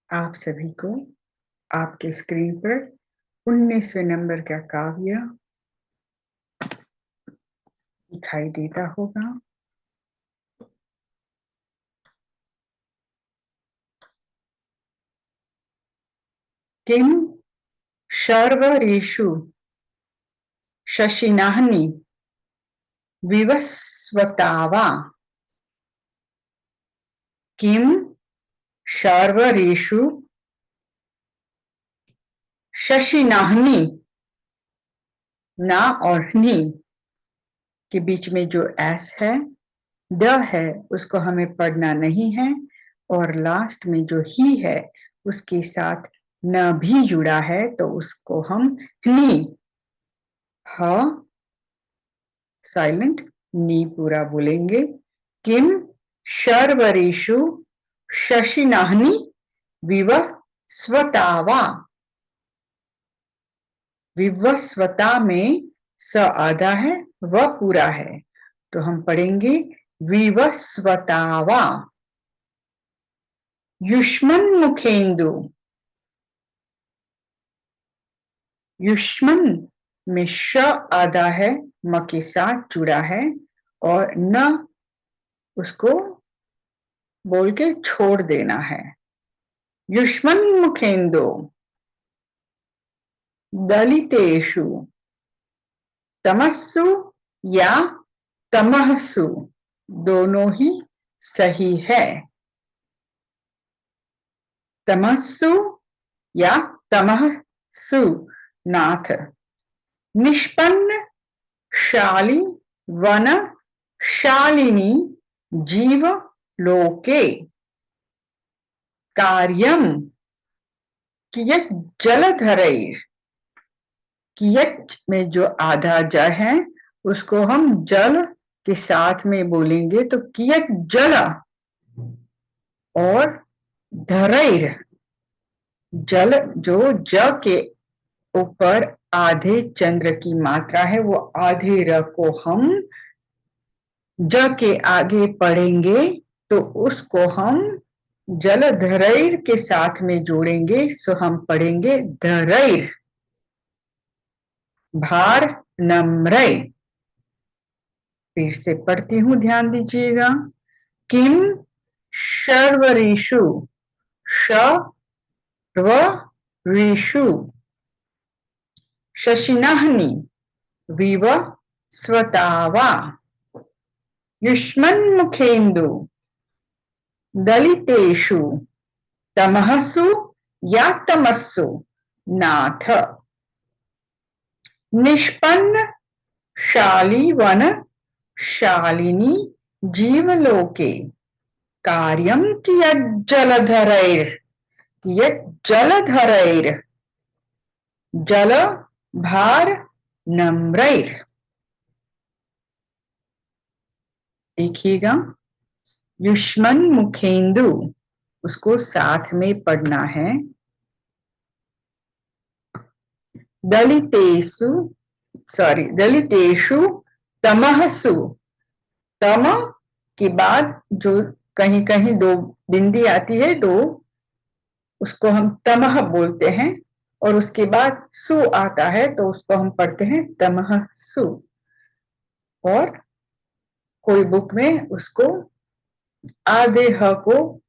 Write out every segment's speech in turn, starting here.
आप सभी को आपके स्क्रीन पर 19वें नंबर का काव्य दिखाई देता होगा। किम शर्वरेषु शशिनाहनि विवस्वतावा। किम शर्वरेषु शशिनाहनि, ना और नी के बीच में जो एस है, द है, उसको हमें पढ़ना नहीं है। और लास्ट में जो ही है उसके साथ न भी जुड़ा है तो उसको हम नी, ह साइलेंट, नी पूरा बोलेंगे। किम शर्वरेषु शशिनाहनि विवस्वतावा। विवस्वता में स आधा है, व पूरा है, तो हम पढ़ेंगे विवस्वतावा। युष्मन मुखेंदु, युष्मन में श आधा है, म के साथ जुड़ा है, और न उसको बोल के छोड़ देना है। युष्मन मुखेंदु दलितेषु, तमस्सु या तमहसु दोनों ही सही है। तमस्सु या तमहसु नाथ। निष्पन्न शाली वन शालिनी जीव लोके। कार्यम कियत जलधरैर, कियत में जो आधा ज है उसको हम जल के साथ में बोलेंगे तो कियत जल, और धरैर जल जो ज के ऊपर आधे चंद्र की मात्रा है, वो आधे र को हम ज के आगे पढ़ेंगे तो उसको हम जलधरैर के साथ में जोड़ेंगे, सो हम पढ़ेंगे धरैर। भार नम्रै, फिर से पढ़ती हूं, ध्यान दीजिएगा। किम शर्वरेषु शर्वरेषु शशिनाहनि विवस्वतावा। युष्मन्मुखेन्दु दलितेषु, तमहसु या तमस्सु नाथ। निष्पन्न शाली वन शालिनी जीवलोके। कार्यम कियत जलधरैर, कियत जलधरैर जल भार नम्रैर। देखिएगा, युष्मन मुखेंदु उसको साथ में पढ़ना है। दलितेषु दलितेषु तमहसु, तम के बाद जो कहीं कहीं दो बिंदी आती है, दो, उसको हम तमह बोलते हैं, और उसके बाद सु आता है तो उसको हम पढ़ते हैं तमहसु। और कोई बुक में उसको आधे ह को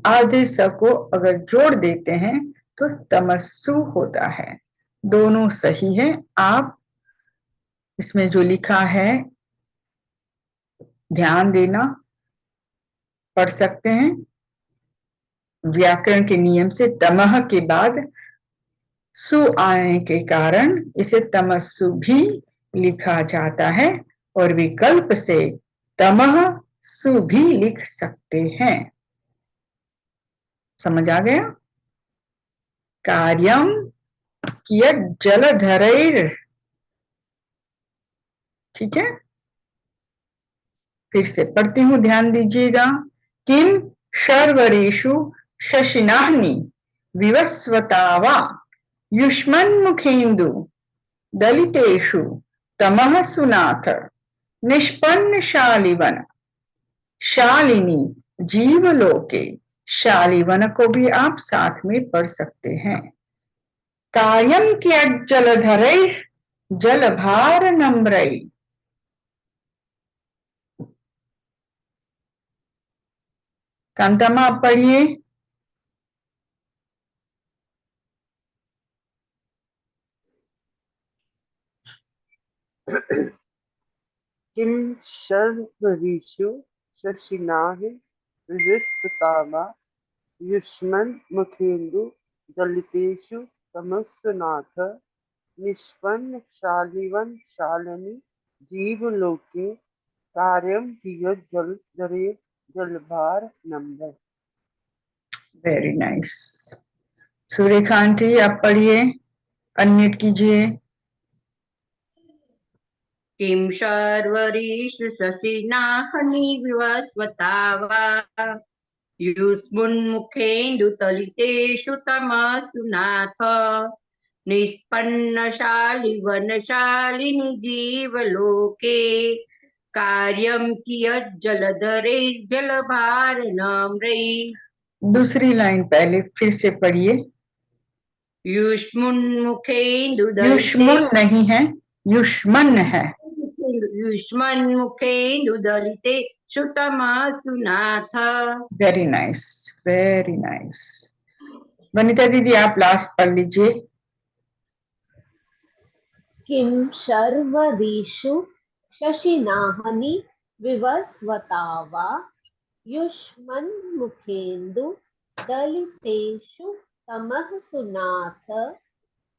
आधे स को अगर जोड़ देते हैं तो तमस्सु होता है। दोनों सही है। आप इसमें जो लिखा है ध्यान देना, पढ़ सकते हैं। व्याकरण के नियम से तमह के बाद सु आने के कारण इसे तमस्सु भी लिखा जाता है, और विकल्प से तमह सु भी लिख सकते हैं। समझ आ गया? कार्यम कियत जलधरैर, ठीक है। फिर से पढ़ती हूं, ध्यान दीजिएगा। किम शर्वरेषु शशिनाहनि विवस्वतावा। युष्मन्मुखेन्दु दलितेषु तमहसु नाथ। निष्पन्न शालिवन शालिनी जीवलोके। शालिवन को भी आप साथ में पढ़ सकते हैं। कार्यम कियत् जलधरै जलभार नम्रै। कांतामा आप पढ़िए। किम शर्वरीषु शशिनाः विविस्पतावा युष्मन् मुखेन्दु दलितेषु तमस्सुनाथ निष्पन्न शालिवन शालिनी जीवलोके कार्यम कियत् जलधरे जलभार नम्र। Very nice. सूर्यकांति आप पढ़िए, अनम्यूट कीजिए। किं शर्वरीषु शशिनाहनि विवस्वता वा युष्मुन्मुखेन्दुतलितेषु तमसु नाथ निष्पन्नशालिवनशालिनि जीवलोके कार्यं कियज्जलधरैर्जलभारनम्रै। दूसरी लाइन पहले फिर से पढ़िए। युष्मुन्मुखेन्दुदलिते युष्मुन नहीं है, युष्मन है। युष्मन्मुखेन्दुदलिते तमसु नाथ। Very nice, very nice. Vanita दीदी आप लास्ट पढ़ लीजिए। किं शर्वरीषु शशिनाहनि विवस्वता वा युष्मन्मुखेन्दु दलितेषु तमःसु नाथ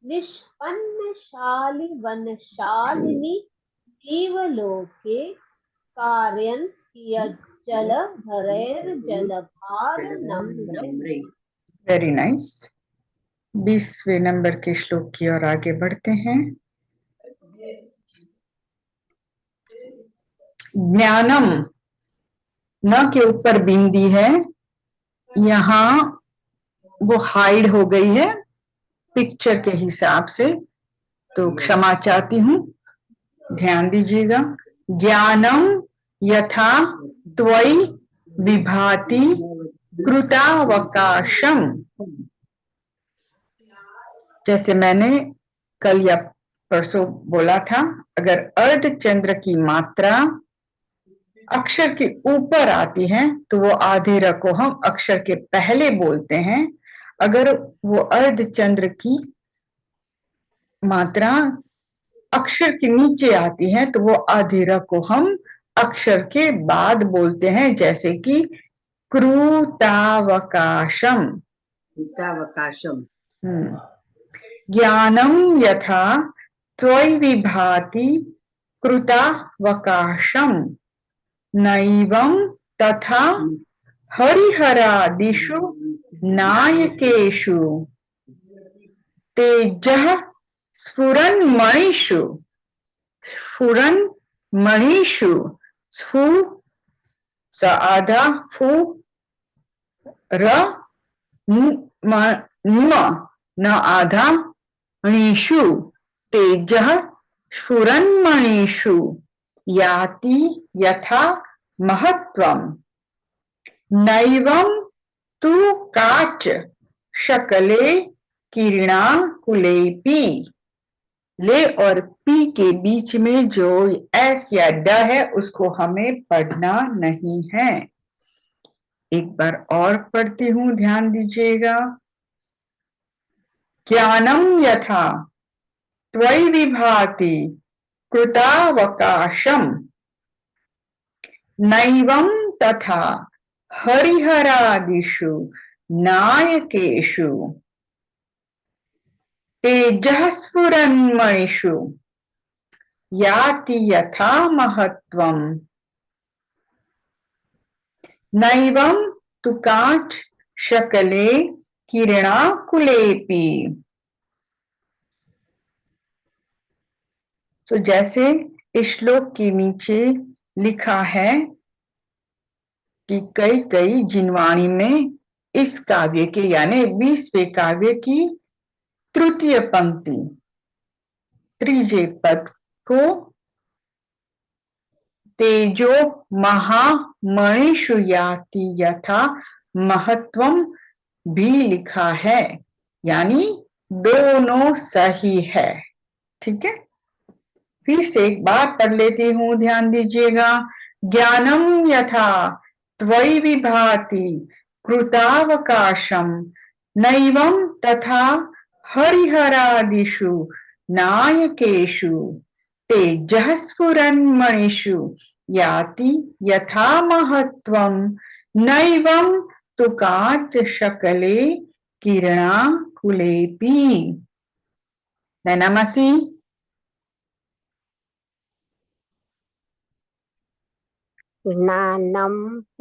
निष्पन्नशालिवनशालिनि जीवलोके कार्यं कियज्जलधरैर्जलभारनम्रै। Very nice. 20वें नंबर के श्लोक की ओर आगे बढ़ते हैं। ज्ञानम न के ऊपर बिंदी है, यहाँ वो हाइड हो गई है पिक्चर के हिसाब से, तो क्षमा चाहती हूँ, ध्यान दीजिएगा। ज्ञानम यथा त्वयि विभाति कृतावकाशम। जैसे मैंने कल या परसों बोला था, अगर अर्धचंद्र की मात्रा अक्षर के ऊपर आती है तो वो आधे र को हम अक्षर के पहले बोलते हैं। अगर वो अर्धचंद्र की मात्रा अक्षर के नीचे आती है तो वो आधे र को हम अक्षर के बाद बोलते हैं, जैसे कि कृतावकाशम। कृतावकाशम। ज्ञानम यथा त्वयि विभाति कृतावकाशम नैवं तथा हरिहरादिषु नायकेषु तेजः स्फुरन्मणिषु। स्फुरन्मणिषु, स्फु स आधा फु र न आधा णीषु तेजः स्फुरन्मणिषु याति यथा महत्वम् नैवं तु काच शकले किरणाकुलेपि। ले और पी के बीच में जो एस या ड है उसको हमें पढ़ना नहीं है। एक बार और पढ़ती हूं, ध्यान दीजिएगा। ज्ञानम यथा त्वयि विभाति कृतावकाशम नैवं तथा हरिहरादिषु नायकेषु तेजः स्फुरन्मणिषु याति यथा महत्वम् नैवं तु काच शकले किरणाकुलेपि। तो जैसे इस श्लोक के नीचे लिखा है कि कई कई जिनवाणी में इस काव्य के यानी 20वें काव्य की तृतीय पंक्ति त्रीजे पद को तेजो महामणिषु याति यथा महत्वम भी लिखा है, यानी दोनों सही है। ठीक है, फिर से एक बार पढ़ लेती हूँ, ध्यान दीजिएगा। ज्ञानम यथा त्वयि विभाति कृतावकाशम नैवं तथा हरिहरादिषु नायकेषु तेजः स्फुरन्मणिषु याति यथा महत्वं नैवं तु काच शकले किरणाकुलेपि। नैनामासी। ज्ञानं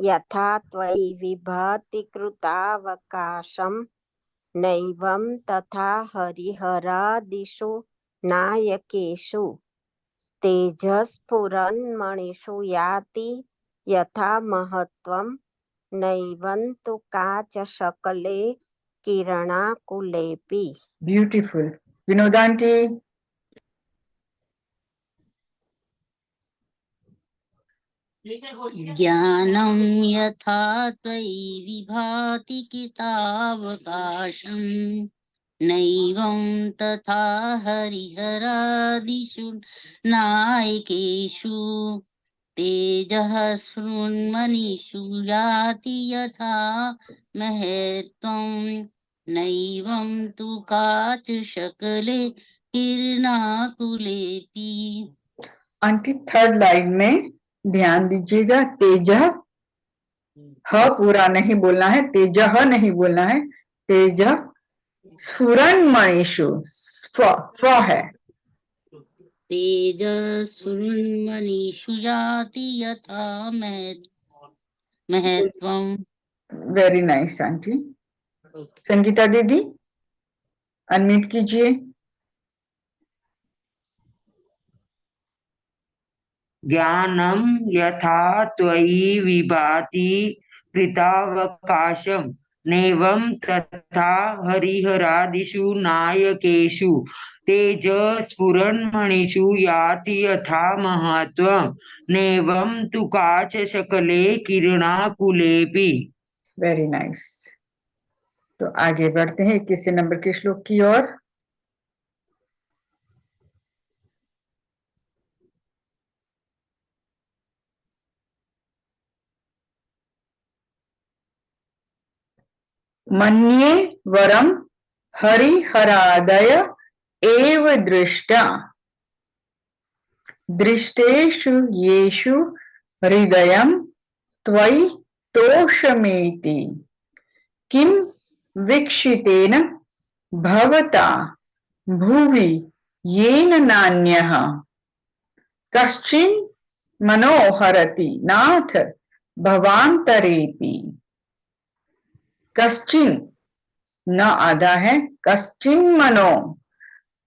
यथा त्वयि विभाति कृतावकाशं नैवं तथा हरिहरादिषु नायकेषु तेजस्फुरन्मणिषु याति यथा महत्वं नैवं तु काचशकले किरणाकुलेपि। ब्यूटीफुल। विनोदांटी। ज्ञानं यथा त्वयि विभाति कृतावकाशं नैवं तथा हरिहरादिषु नायकेषु तेजः स्फुरन्मणिषु याति यथा महत्वं नैवं तु काचशकले किरणाकुलेपि। आंटी थर्ड लाइन में ध्यान दीजिएगा, तेजः ह पूरा नहीं बोलना है, तेजः नहीं बोलना है, तेजः स्फुरन्मणिषु फ है। तेजस्फुरन्मणिषु याति यथा महत्वं। Very nice aunty. संगीता दीदी अनम्यूट कीजिए। ज्ञानं यथा त्वयि विभाति कृतावकाशं नैवं तथा हरिहरादिषु नायकेषु तेजस्फुरन्मणिषु याति यथा महत्वं नैवं तु काचशकले किरणाकुलेपि। Very nice. तो आगे बढ़ते हैं 21 नंबर के श्लोक की ओर। मन्ये वरम हरिहरादय एव दृष्टा दृष्टेषु येषु हृदयं त्वयि तोषमेति किं वीक्षितेन भवता भुवि येन नान्यः कश्चिन् मनोहरति नाथ भवान्तरेपि। कश्चिन न आधा है, कश्चिन मनो,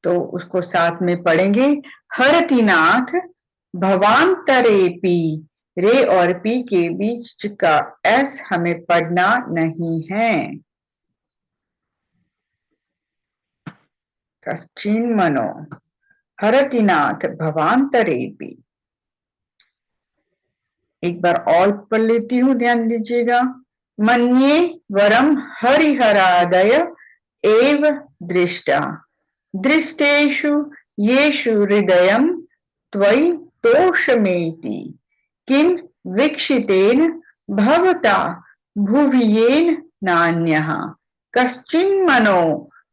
तो उसको साथ में पढ़ेंगे। हरतिनाथ भवांतरेपि, रे और पी के बीच का एस हमें पढ़ना नहीं है। कश्चिन मनो हरतिनाथ भवांतरेपि। एक बार और पढ़ लेती हूँ, ध्यान दीजिएगा। मन्ये वरम हरिहरादय एव दृष्टा दृष्टेषु येषु हृदयं त्वयि तोषमेति किं वीक्षितेन भवता भुवि येन नान्यः कश्चिन्मनो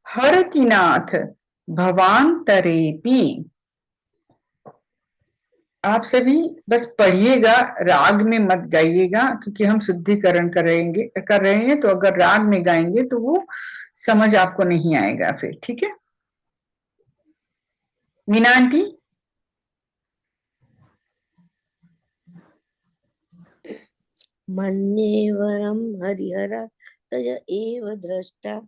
हरतिनाथ भवांतरेपि। आप सभी बस पढ़िएगा, राग में मत गाइएगा, क्योंकि हम शुद्धिकरण कर रहे हैं, तो अगर राग में गाएंगे तो वो समझ आपको नहीं आएगा फिर। ठीक है मीना आंटी। मन्ये वरं हरिहरादय एव दृष्टा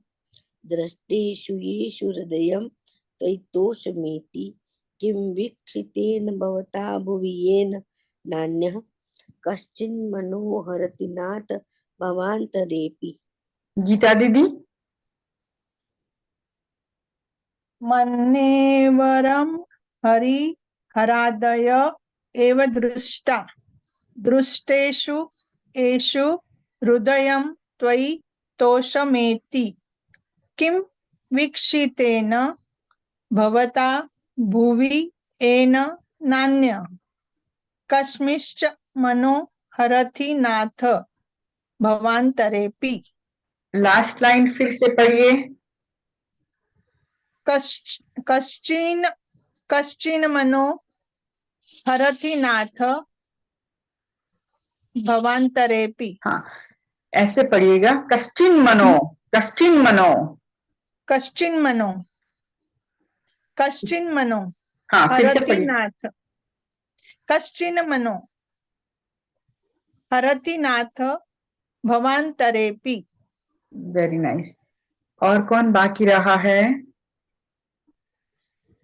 दृष्टेषु येषु हृदयं त्वयि तोषमेति किं वीक्षितेन भवता भुवि येन नान्यः कश्चिन्मनो हरतिनाथ भवान्तरेपि। गीता दीदी। मन्ये वरं हरिहरादय एव दृष्टा दृष्टेषु येषु हृदयं त्वयि तोषमेति किं वीक्षितेन भवता भुवि येन नान्यः कस्मिंश्च मनो हरति नाथ भवान्तरेऽपि। लास्ट लाइन फिर से पढ़िए। कश्चिन कश्चिन मनो हरति नाथ भवान्तरेऽपि। हाँ, ऐसे पढ़िएगा, कश्चिन मनो, कश्चिन मनो। कश्चिन मनो, कश्चिन मनो हाँ, फिर से हरति पढ़िए। नाथ, कश्चिन मनो हरति नाथ भवान्तरेऽपि। Very nice. और कौन बाकी रहा है?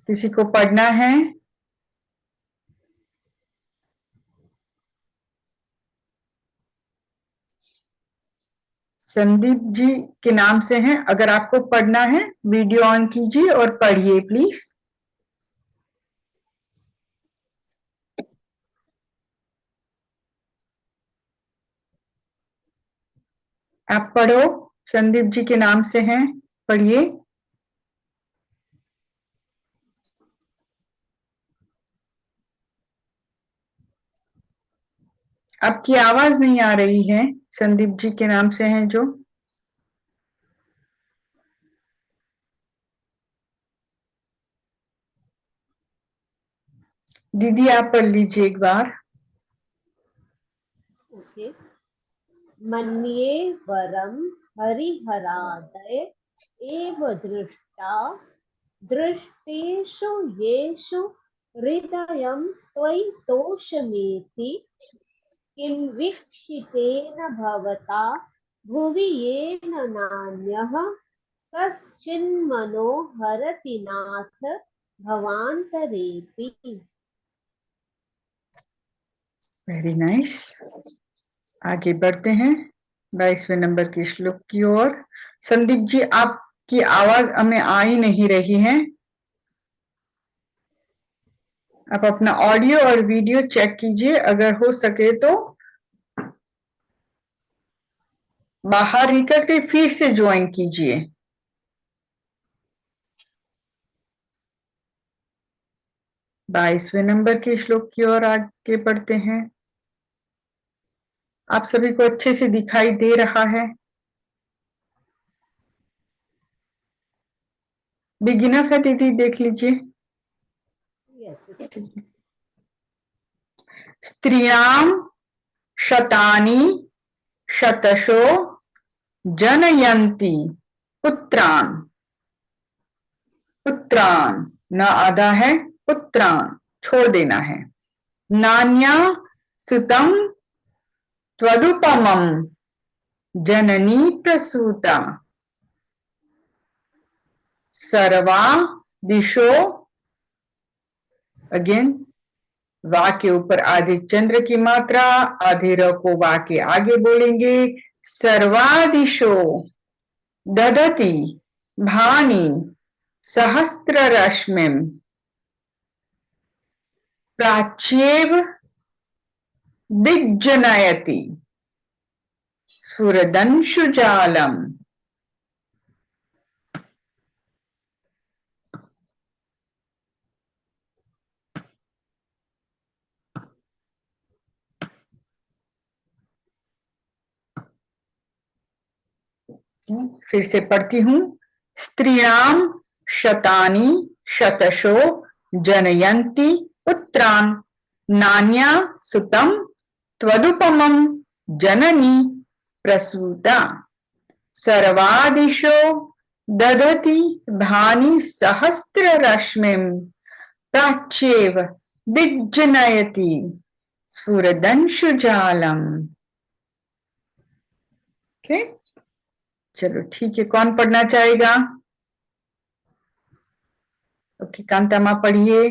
किसी को पढ़ना है? संदीप जी के नाम से हैं, अगर आपको पढ़ना है वीडियो ऑन कीजिए और पढ़िए प्लीज। आप पढ़ो, संदीप जी के नाम से हैं, पढ़िए। आपकी आवाज नहीं आ रही है, संदीप जी के नाम से हैं जो। दीदी आप पढ़ लीजिए एक बार। ओके। मन्ये वरम हरिहरादय एव दृष्टा दृष्टेषु येषु हृदयं त्वयि तोषमेति किं वीक्षितेन भवता भुवि येन नान्यः कश्चिन्मनो हरति नाथ भवान्तरेऽपि। Very nice. आगे बढ़ते हैं 22वें नंबर के श्लोक की ओर। संदीप जी आपकी आवाज हमें आ ही नहीं रही है। आप अपना ऑडियो और वीडियो चेक कीजिए, अगर हो सके तो बाहर निकल के फिर से ज्वाइन कीजिए। बाईसवें नंबर के श्लोक की ओर आगे बढ़ते हैं। आप सभी को अच्छे से दिखाई दे रहा है? बिगिनर है दीदी, देख लीजिए। Yes. स्त्रियां शतानि शतशो जनयन्ति पुत्रान्। पुत्रान् न आधा है, पुत्रान् छोड़ देना है। नान्या सुतम त्वदुपमं जननी प्रसूता सर्वा दिशो। अगेन वा के ऊपर आधे चंद्र की मात्रा, आधे र को वा के आगे बोलेंगे। सर्वादिशो ददति भानि सहस्त्र रश्मिम प्राच्येव दिग्जनयति स्फुरदंशुजालम। फिर से पढ़ती हूं। स्त्रियां शतानि शतशो जनयन्ति पुत्रान् नान्या सुतम त्वदुपमं जननी प्रसूता सर्वादिशो ददति भानि सहस्त्र रश्मिं प्राच्येव दिग्जनयति स्फुरदंशुजालम। ओके, चलो ठीक है। कौन पढ़ना चाहेगा? ओके, कांतामा पढ़िए।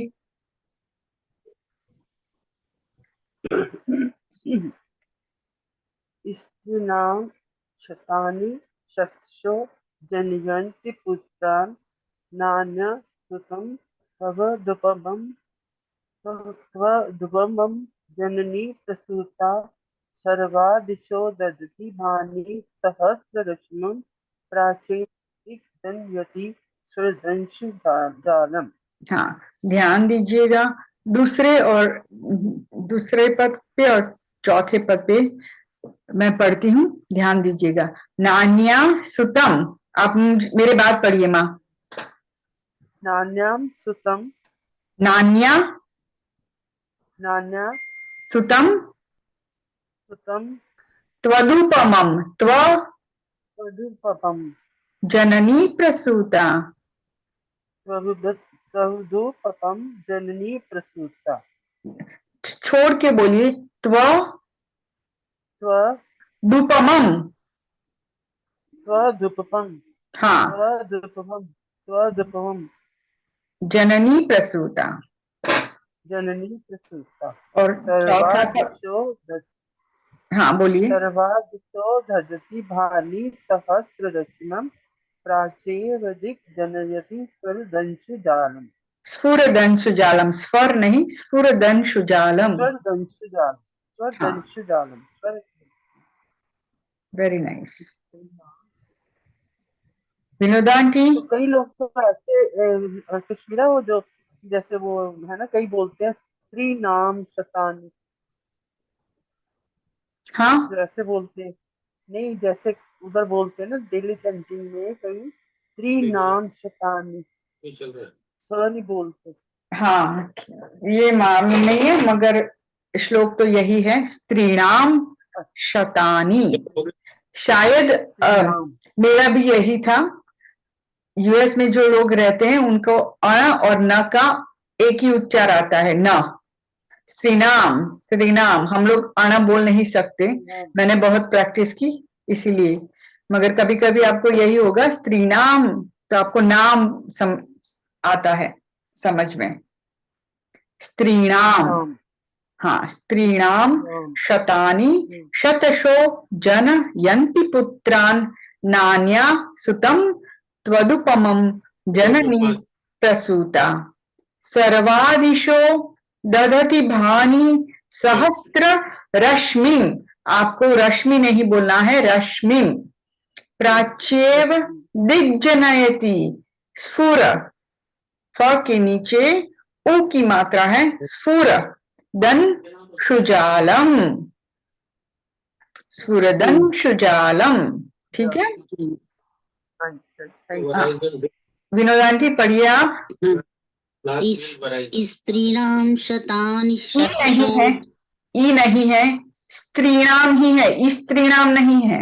स्त्रीणां शतानि शतशो जनयन्ति पुत्रान् नान्या सुतं त्वदुपमं जननी प्रसूता सर्वादिशो ददति भानि सहस्ररश्मिं प्राचेति जनयति स्रजंसु जालम। हाँ, ध्यान दीजिएगा दूसरे पद पे और चौथे पद पे मैं पढ़ती हूँ, ध्यान दीजिएगा। नान्या सुतम, आप मेरे बात पढ़िए माँ। नान्याम सुतम, नान्या नान्या सुतम सुतम त्वदुपमम, तदुपपम जननी प्रसूता, तदुपपम जननी प्रसूता। छोड़ के बोलिए, त्वदुपमम। त्वदुपपम, हाँ, त्वदुपमम जननी प्रसूता। जननी प्रसूता। और चौथा पद, हाँ बोलिए। सर्वादिशो धजति भानि सहस्ररश्मिं प्राचेव दिक् जनयति स्फुरदंशु जालम। स्फुरदंशु जालम, स्वर नहीं, स्फुरदंशु जालम। स्फुरदंशु जालम, स्फुरदंशु जालम। Very nice. विनोदांटी, तो कई लोग तो ऐसे कश्मीरा, वो जो जैसे वो है ना, कई बोलते हैं स्त्री नाम शतानी, हाँ जो ऐसे बोलते हैं। नहीं, जैसे उधर बोलते हैं ना दिल्ली कैंटीन में, कहीं स्त्री नाम शतानी नहीं बोलते। हाँ, ये मालूम नहीं है, मगर श्लोक तो यही है, स्त्रीणाम शतानी। शायद मेरा भी यही था। यूएस में जो लोग रहते हैं उनको अ और न का एक ही उच्चार आता है, न। स्त्रीनाम, स्त्रीनाम, हम लोग अणा बोल नहीं सकते, मैंने बहुत प्रैक्टिस की इसीलिए। मगर कभी कभी आपको यही होगा, स्त्रीनाम, तो आपको नाम आता है समझ में। स्त्रीणाम, हाँ, स्त्रीणाम शतानि शतशो जन यन्ति पुत्रान् नान्या सुतम त्वदुपमं जननी प्रसूता। सर्वादिशो दधति भानि सहस्त्र रश्मिं, आपको रश्मि नहीं बोलना है, रश्मिं। प्राच्येव दिग्जनयति, स्फुर, फ के नीचे उ की मात्रा है, स्फुर दंशुजालम, स्फुरदंशुजालम। ठीक है, विनोदांटी पढ़िए आप। स्त्रीणाम शतानि नहीं है, ई नहीं है, स्त्रीणाम ही है, स्त्रीणाम नहीं है।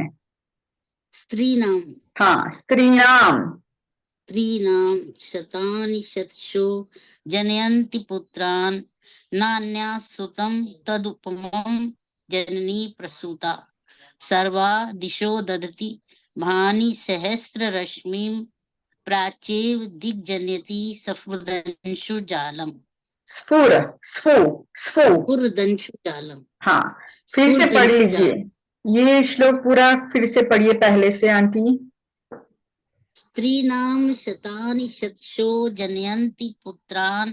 स्त्रीणाम, हाँ, स्त्रीणाम। स्त्रीणाम शतानि शतशो जनयन्ति पुत्रान् नान्या सुतं तदुपमं जननी प्रसूता। सर्वा दिशो दधति भानि सहस्र रश्मिं प्राचेव दिग्जनयति स्फुरदंशु जालम। स्फुर, स्फु, स्फु, स्फुरदंशु जालम। हाँ, फिर से पढ़ लीजिए ये श्लोक पूरा, फिर से पढ़िए पहले से आंटी। स्त्रीणाम शतानि शतशो जनयन्ति पुत्रान्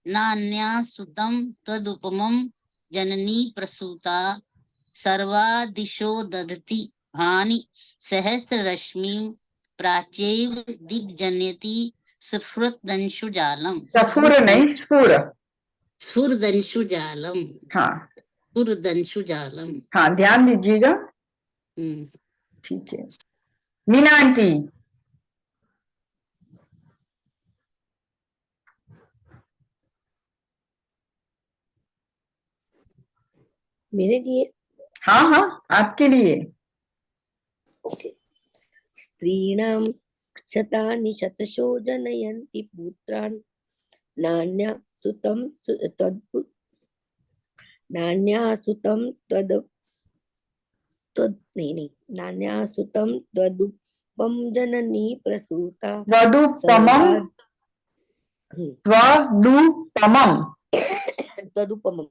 नान्या सुतं तदुपमं जननी प्रसूता। सर्वा दिशो दधति भानि सहस्र रश्मिं प्राचेव दिग्जनयति स्फुरदंशु जालम। सफुर नहीं, स्फुर, स्फुरदंशु जालम। हाँ, स्फुरदंशु जालम। हाँ, ध्यान दीजिएगा। ठीक है, मीना आंटी। मेरे लिए? हाँ हाँ, आपके लिए। ओके। स्त्रीणाम शतानि शतशो जनयन्ति पुत्रान् नान्या सुतं नान्या सुतं त्वदुपम जननी प्रसूता। त्वदुपमं, त्वदुपमं, तदुपमं,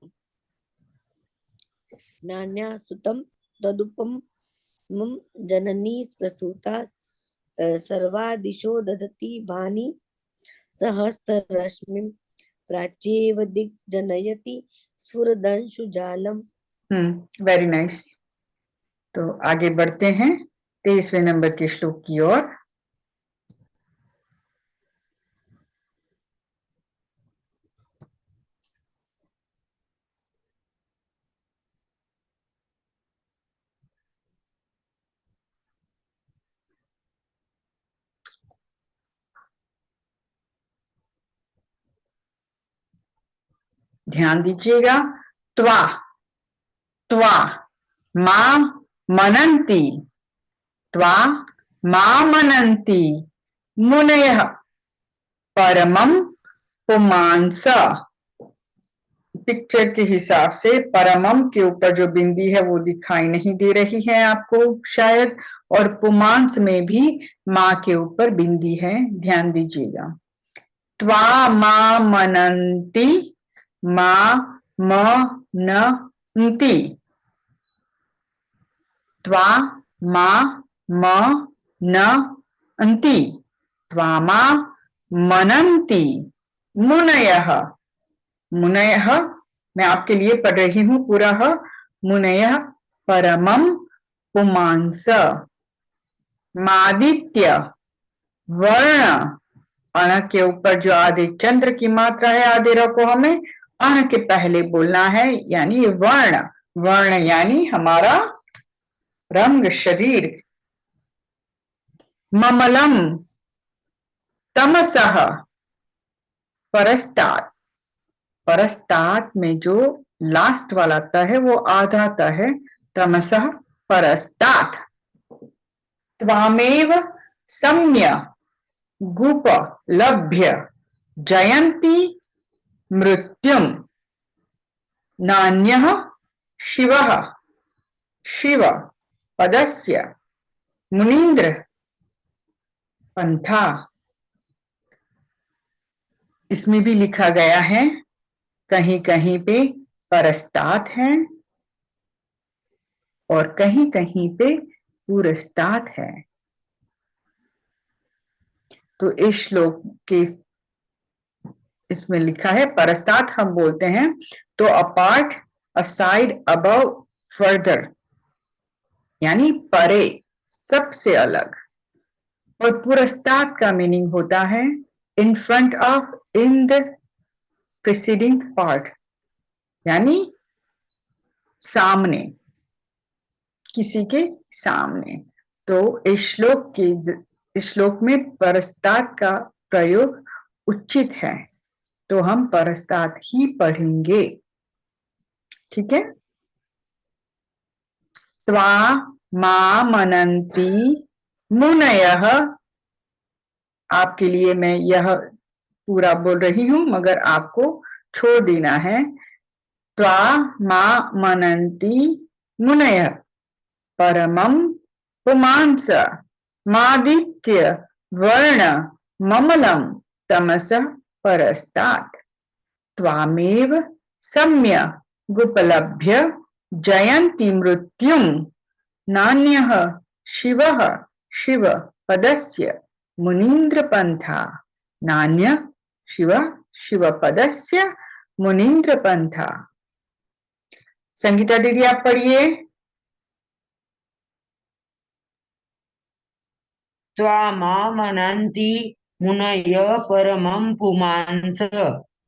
नान्या सुतं तदुपमं जननी प्रसूता। सर्वादिशो दधति भानि सहस्ररश्मिं प्राचेव दिग्जनयति स्फुरदंशु जालम। Very nice. तो आगे बढ़ते हैं 23वें नंबर के श्लोक की ओर। ध्यान दीजिएगा, त्वा त्वा मां मनन्ति, त्वा मां मनन्ति मुनयः परमं पुमांस। पिक्चर के हिसाब से परमम के ऊपर जो बिंदी है वो दिखाई नहीं दे रही है आपको शायद, और पुमांस में भी मां के ऊपर बिंदी है, ध्यान दीजिएगा। त्वा मां मनन्ति, मां मनन्ति, त्वा मां मनन्ति, त्वा मां मनन्ति मुनयः। मुनयः मैं आपके लिए पढ़ रही हूं पूरा। मुनयः परमं पुमांस। मादित्य वर्ण, अण के ऊपर जो आधे चंद्र की मात्रा है आधे रखो, हमें अण के पहले बोलना है, यानी वर्ण। वर्ण यानी हमारा रंग, शरीर। ममलम तमसः परस्तात्, परस्तात् में जो लास्ट वाला त है वो आधा त है, तमसः परस्तात्। त्वामेव सम्य गुप लभ्य जयन्ति मृत्युम नान्यः शिवः शिव पदस्य मुनीन्द्र पंथा। इसमें भी लिखा गया है, कहीं कहीं पे परस्तात् है और कहीं कहीं पे पुरस्तात् है। तो इस श्लोक के इसमें लिखा है परस्तात् हम बोलते हैं तो अपार्ट, असाइड, अबव, फर्दर, यानी परे, सबसे अलग। और पुरस्तात् का मीनिंग होता है in front of, in the preceding part, यानी सामने, किसी के सामने। तो इस श्लोक में परस्तात् का प्रयोग उचित है, तो हम परस्तात् ही पढ़ेंगे, ठीक है। त्वा मां मनन्ति मुनयः, आपके लिए मैं यह पूरा बोल रही हूं मगर आपको छोड़ देना है। त्वा मां मनन्ति मुनयः परमं पुमांस मादित्य वर्ण ममलं तमसः परस्तात्। त्वामेव सम्य गुपलभ्य जयन्ति मृत्युम नान्यः शिवः शिव पदस्य मुनीन्द्र पंथा। नान्य शिव शिव पदस्य मुनीन्द्र पंथा। संगीता दीदी आप पढ़िए। त्वा मां मनन्ति मुनय परमं पुमांस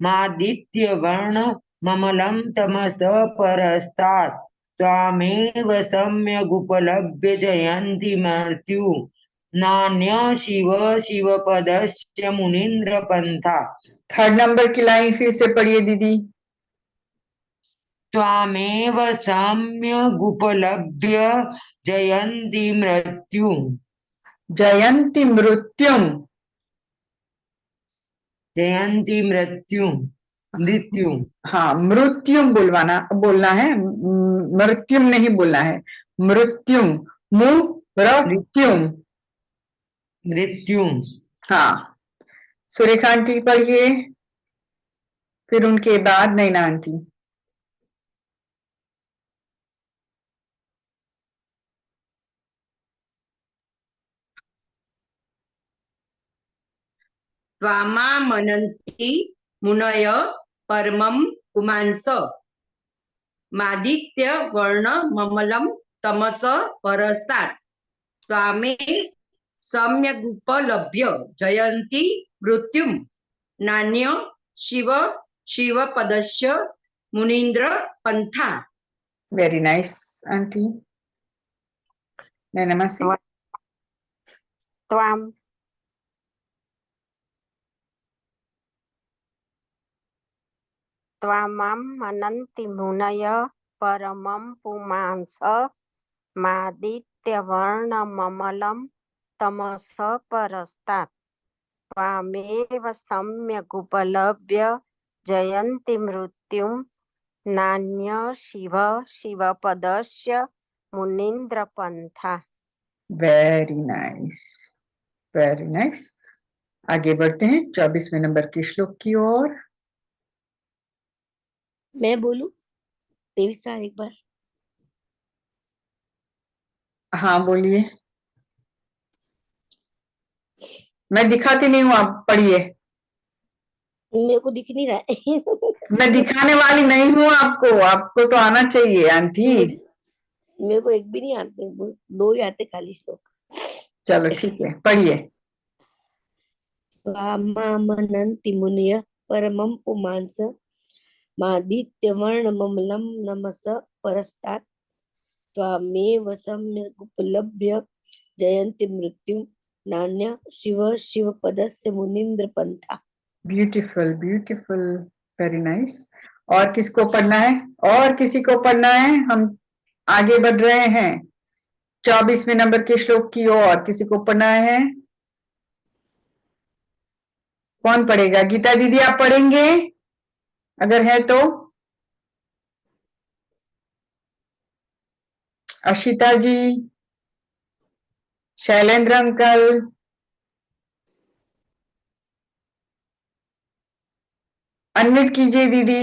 मादित्य वर्ण ममलं तमस परस्तात्। त्वामेव सम्यग् उपलभ्य जयन्ति मृत्यु नान्य शिव शिव पदस्य मुनीन्द्र पंथा। थर्ड नंबर की लाइन फिर से पढ़िए दीदी। त्वामेव सम्यग् उपलभ्य जयन्ति मृत्यु। जयन्ति मृत्युम, जयन्ति मृत्यु, मृत्यु, हाँ मृत्युम बोलना है, मृत्युम नहीं बोलना है, मृत्युम, मृत्युम, मृत्यु। हाँ। सुरेखा आंटी पढ़िए, फिर उनके बाद नैना आंटी। त्वामा मनन्ति मुनय परमं पुमांस मादित्य वर्ण ममलं तमस परस्तात् स्वामे सम्यगुपलभ्य जयन्ति मृत्युं नान्य शिव पदस्य मुनीन्द्र पंथा. Very nice, auntie. Namasi. त्वाम त्वामं मनन्ति मुनयः परमं पुमांस मादित्यवर्णममलं तमसः परस्तात् त्वामेव सम्यगुपलभ्य जयन्ति मृत्युं नान्य शिवपदस्य मुनीन्द्रपन्था. Very nice, very nice. आगे बढ़ते हैं 24वें नंबर के श्लोक की ओर. मैं बोलूं 23 साल एक बार. हाँ बोलिए. मैं दिखाती नहीं हूँ, आप पढ़िए. मेरे को दिख नहीं रहा है. मैं दिखाने वाली नहीं हूँ आपको, आपको तो आना चाहिए आंटी. मेरे को एक भी नहीं आते, 2 ही आते खाली श्लोक. चलो ठीक है, पढ़िए. मनन्ति मुनयः परमं पुमांस मादित्यवर्णममलं नमस परस्तात् त्वामेव सम्यगुपलभ्य जयन्ति मृत्युं नान्य शिवपदस्य मुनीन्द्रपन्था. Beautiful beautiful, very nice. और किसको पढ़ना है? और किसी को पढ़ना है? हम आगे बढ़ रहे हैं 24वें नंबर के श्लोक की ओर. किसी को पढ़ना है? कौन पढ़ेगा? गीता दीदी आप पढ़ेंगे अगर है तो? अशिता जी, शैलेंद्र अंकल, अनम्यूट कीजिए दीदी.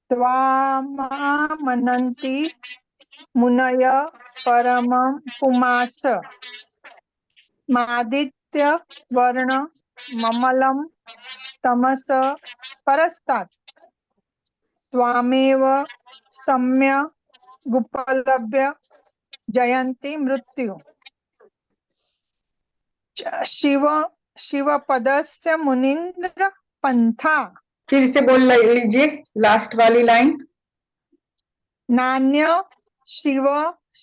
त्वामामनन्ति मुनयः परमं पुमांस मादित्यवर्णममलं तमसः परस्तात् त्वामेव सम्यगुपलभ्य जयन्ति मृत्युं शिवपदस्य मुनीन्द्र पंथा. फिर से बोल लीजिए लास्ट वाली लाइन. नान्य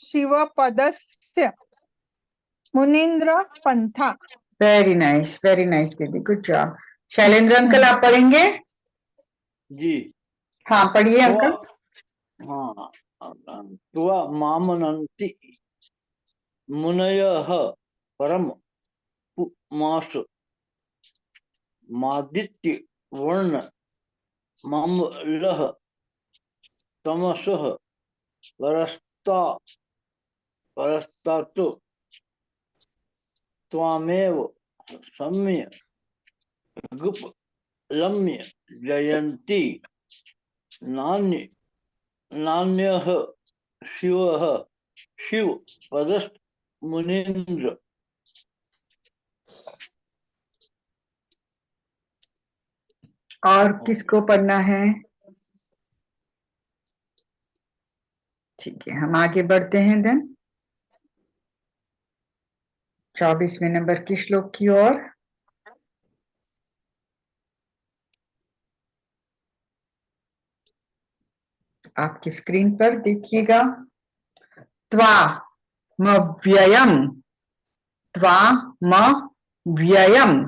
शिवपदस्य मुनीन्द्र पंथा. वेरी नाइस दीदी, गुड जॉब. शैलेंद्र अंकल आप पढ़ेंगे? जी हाँ पढ़िए अंकल. हाँ. त्वामामनन्ति मुनयः परम पुमांस मादित्यवर्ण ममलः तमसः परस्तात् त्वामेव सम्यगुपलभ्य जयन्ति नान्यः शिवपदस्य मुनीन्द्र. और किसको पढ़ना है? ठीक है, हम आगे बढ़ते हैं देन 24वें नंबर की श्लोक की ओर. आपकी स्क्रीन पर देखिएगा. त्वामव्ययम्, त्वामव्ययम्,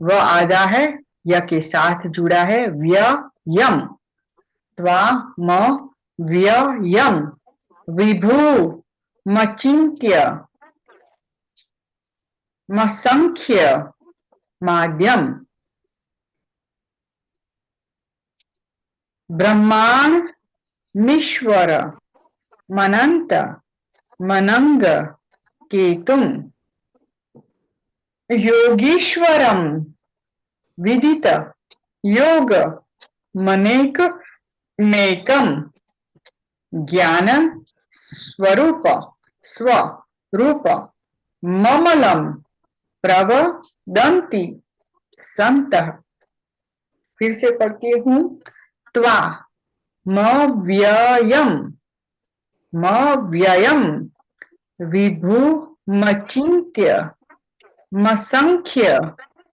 व आधा है, य के साथ जुड़ा है व्ययम्. त्वामव्ययम् विभु मचिन्त्य मसंख्य माध्यम ब्रह्माण्डमीश्वर मनंत मनंग केतुम योगीश्वरम विदित योग मनेक नेकम ज्ञान स्वरूप ममलम प्रवदन्ति संतः. फिर से पढ़ती हूँ. त्वामव्ययम् म व्ययम विभु मचिन्त्य मसंख्य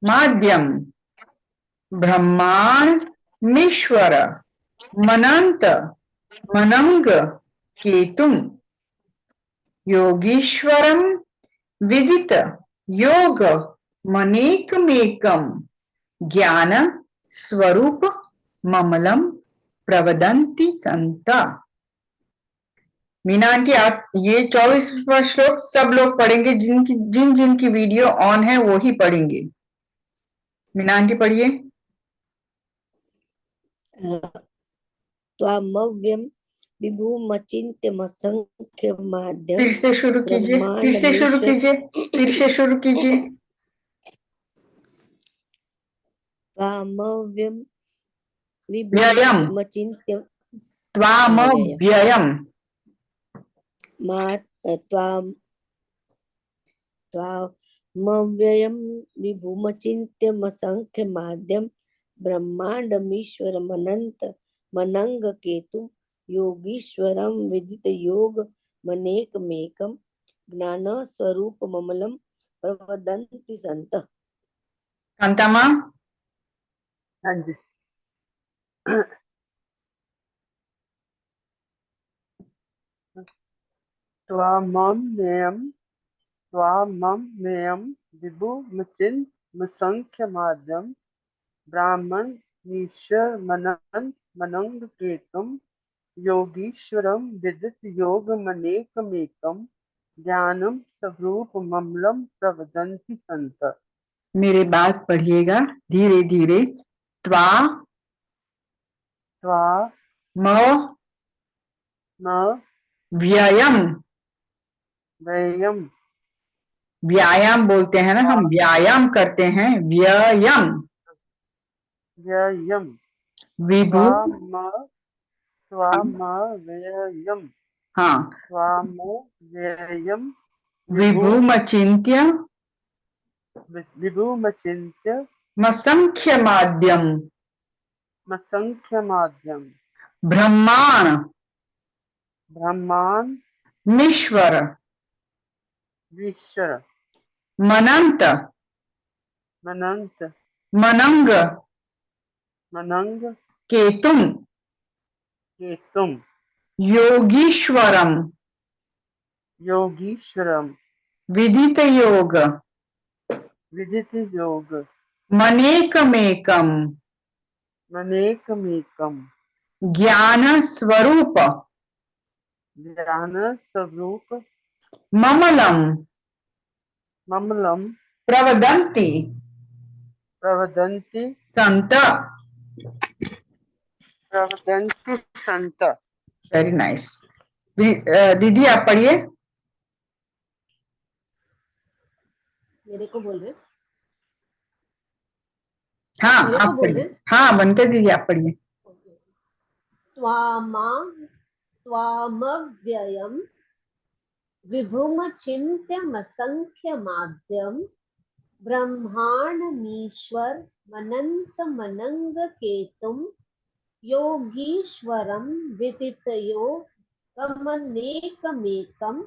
माध्यम ब्रह्माण्मीश्वर मनंत मनंग केतुम योगीश्वरम विदित योग मनेकमेकम ज्ञान स्वरूप ममलम प्रवदन्ति संता। मीना आंटी, आप ये 24वां श्लोक सब लोग पढ़ेंगे, जिनकी वीडियो ऑन है वो ही पढ़ेंगे। मीना आंटी पढ़िए। त्वामव्यम विभुमचिन्त्यमसंख्य माध्यम फिर से शुरू कीजिए, फिर से शुरू कीजिए, फिर से शुरू कीजिए। त्वामव्यम व्ययम, विभुमचिन्त्य त्वामव्ययम, त्वामव्ययम विभुमचिन्त्यमसंख्य माध्यम ब्रह्मांडमीश्वरमनंत मनंग केतुम योगीश्वरम विदित योग मनेकमेकम ज्ञान स्वरूप ममलम प्रवदन्ति संत। कांतामा। हाँ जी। त्वामम्ययम् विभुमचिन्त्यमसंख्यमाद्यं ब्राह्मण ईश्वर मनंग केतुम योगीश्वरम विदित योग मनेकमेकम ज्ञानम स्वरूप ममलम प्रवदन्ति संत। मेरे बात पढ़िएगा धीरे धीरे। त्वा म व्ययम, व्ययम, व्यायाम बोलते हैं ना हम, व्यायाम करते हैं। व्ययम व्ययम, विभु, त्वामव्ययम्, हाँ, त्वामव्ययम् विभुमचिन्त्य विभुमचिन्त्य मसंख्यमाद्यम मसंख्यमाद्यम ब्रह्माण्मीश्वर ईश्वर मनंत मनंत मनंग मनंग केतुम केतुम योगीश्वरम योगीश्वरम विदित योग विदित योग मनेकमेकम मनेकमेकम ज्ञान स्वरूप ज्ञान स्वरूप ममलम ममलम प्रवदन्ति प्रवदन्ति संत। Very nice. दीदी आप पढ़िए। मेरे को बोल रहे? हाँ मेरे आप को बोल पढ़िए। रहे? हाँ बनते दीदी आप पढ़िए। त्वामव्ययम् विभुमचिन्त्यमसंख्यमाद्यं ब्रह्माण्डमीश्वर मनंत मनंग केतुम योगीश्वरम विदितयोगमनेकमेकं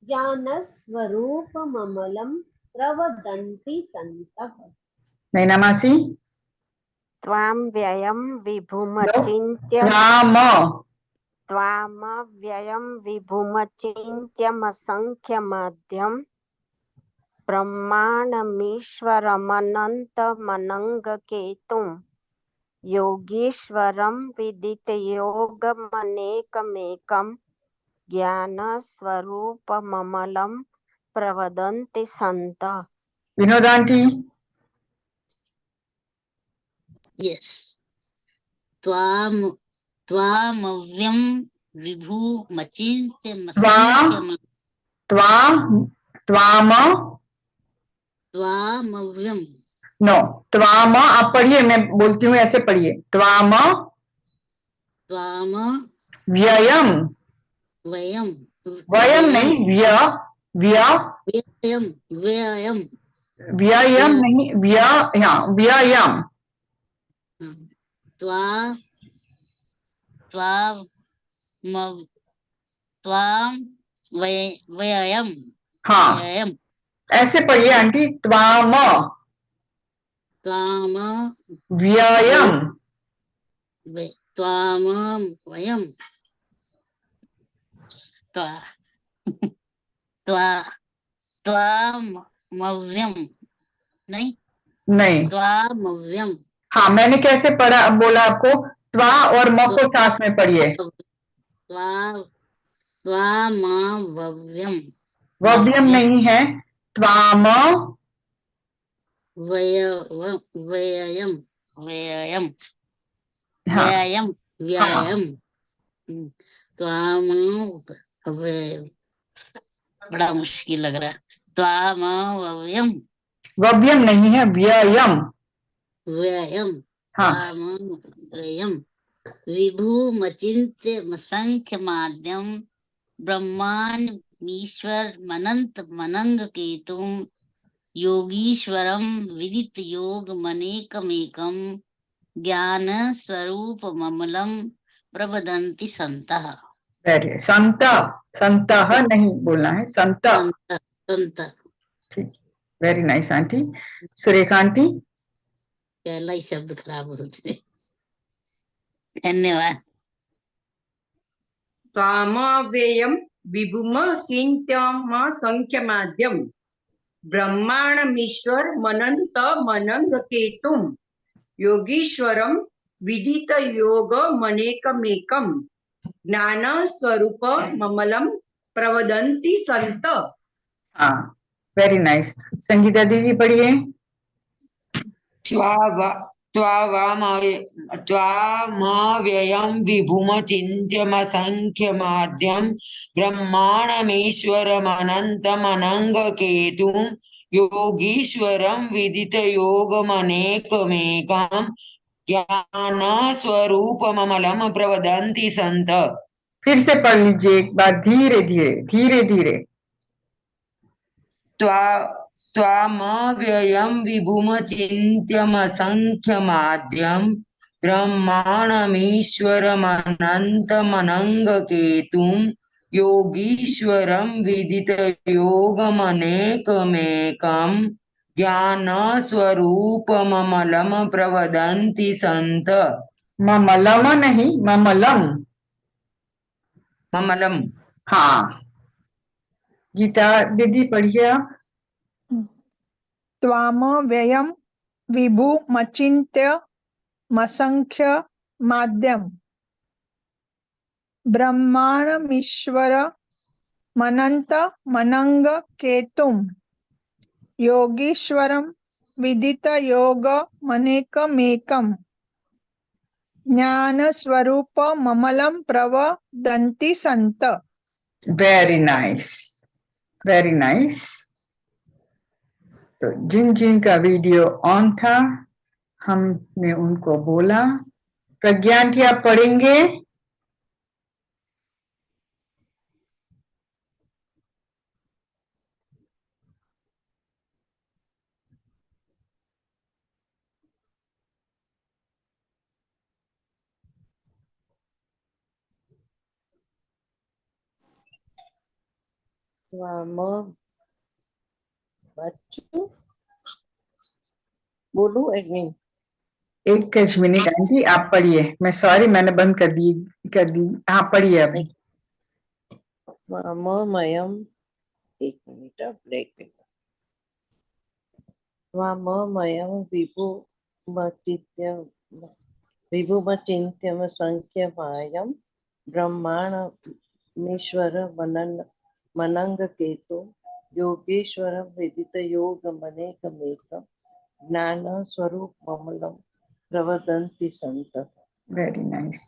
ज्ञानस्वरूपममलं प्रवदन्ति सन्तः। नैना मासी। त्वाम व्ययम विभुमचिन्त्य त्वामव्ययं विभुमचिन्त्यमसंख्यमाद्यं ब्रह्माण्डमीश्वरमनन्तमनङ्गकेतुं योगीश्वरं विदितयोगमनेकमेकं ज्ञानस्वरूपममलं प्रवदन्ति सन्तः। विनोद आंटी। यस। त्वामव्यं विभुमचिन्त्यमसंख्यमाद्यं त्वामव्यं। नो, त्वाम आप पढ़िए, मैं बोलती हूँ ऐसे पढ़िए। त्वाम व्ययम, वयम वयम नहीं, व्ययम व्ययम व्ययम नहीं, व्ययम त्वाम वयम हाँ वयम ऐसे पढ़िए आंटी, त्वाम त्वाम व्ययम, त्वाम वयम त्वा त्वा त्वामव्यम नहीं नहीं, त्वामव्यम हाँ मैंने कैसे पढ़ा, अब बोला आपको, त्वा और म को साथ में पढ़िए। त्वामव्यम वव्यम नहीं है, त्वाम व्ययम व्ययम हाँ व्ययम हाँ व्ययम त्वाम बड़ा मुश्किल लग रहा है। त्वामव्यम वव्यम नहीं है, व्ययम। व्ययम हाँ त्वामव्यम विभूमचिन्त्य संख्य माध्यम ब्रह्माण्डमीश्वर मनंत मनंग केतुम योगीश्वरम विदित योग मनेकमेकम ज्ञान स्वरूप ममलम प्रवदन्ति संतः। वेरी, संत, संतः नहीं बोलना है, संत। संत ठीक, very nice aunty. Surekha aunty. पहला ही शब्द खराब होते। धन्यवाद। त्वामव्ययम विभुम चिन्त्यम संख्यमाद्यम ब्रह्मांडमीश्वर मनंत मनंग केतुम योगीश्वरम विदित योग मनेकमेकम ज्ञान स्वरूप ममलम प्रवदन्ति संत। हाँ वेरी नाइस। संगीता दीदी पढ़िए। त्वामव्ययं विभुमचिन्त्यमसंख्यमाद्यं ब्रह्माण्डमीश्वरमनन्तमनङ्गकेतुं योगीश्वरं विदितयोगमनेकमेकं ज्ञानस्वरूपममलं प्रवदन्ति संत। फिर से पढ़ लीजिए एक बार, धीरे धीरे धीरे धीरे। त्वामव्ययं विभुमचिन्त्यमसंख्यमाद्यं ब्रह्माण्डमीश्वरमनन्तमनङ्गकेतुं योगीश्वरं विदितयोगमनेकमेकं ज्ञानस्वरूपममलं प्रवदन्ति संत। ममलम नहीं, ममलम। ममलम। हाँ गीता दीदी पढ़िए आप। त्वामव्ययं विभुमचिन्त्यमसंख्यमाद्यं ब्रह्माण्डमीश्वरमनन्तमनङ्गकेतुं योगीश्वरं विदितयोगमनेकमेकं ज्ञानस्वरूपममलं प्रवदन्ति संत। Very nice, very nice. तो जिन जिन का वीडियो ऑन था हमने उनको बोला। प्रज्ञान की आप पढ़ेंगे? बच्चों बोलू एक नहीं। एक मिनट आंटी आप पढ़िए, मैं सॉरी मैंने बंद कर दी। हाँ पढ़िए अभी। त्वाममयम, एक मिनट ब्रेक। त्वाममयम विभुमचिन्त्यम संख्यमायम ब्रह्माण्डमीश्वर मनंगकेतु योगेश्वरं विदितयोगमनेकमेकं ज्ञानस्वरूपममलं प्रवदन्ति संत। Very nice,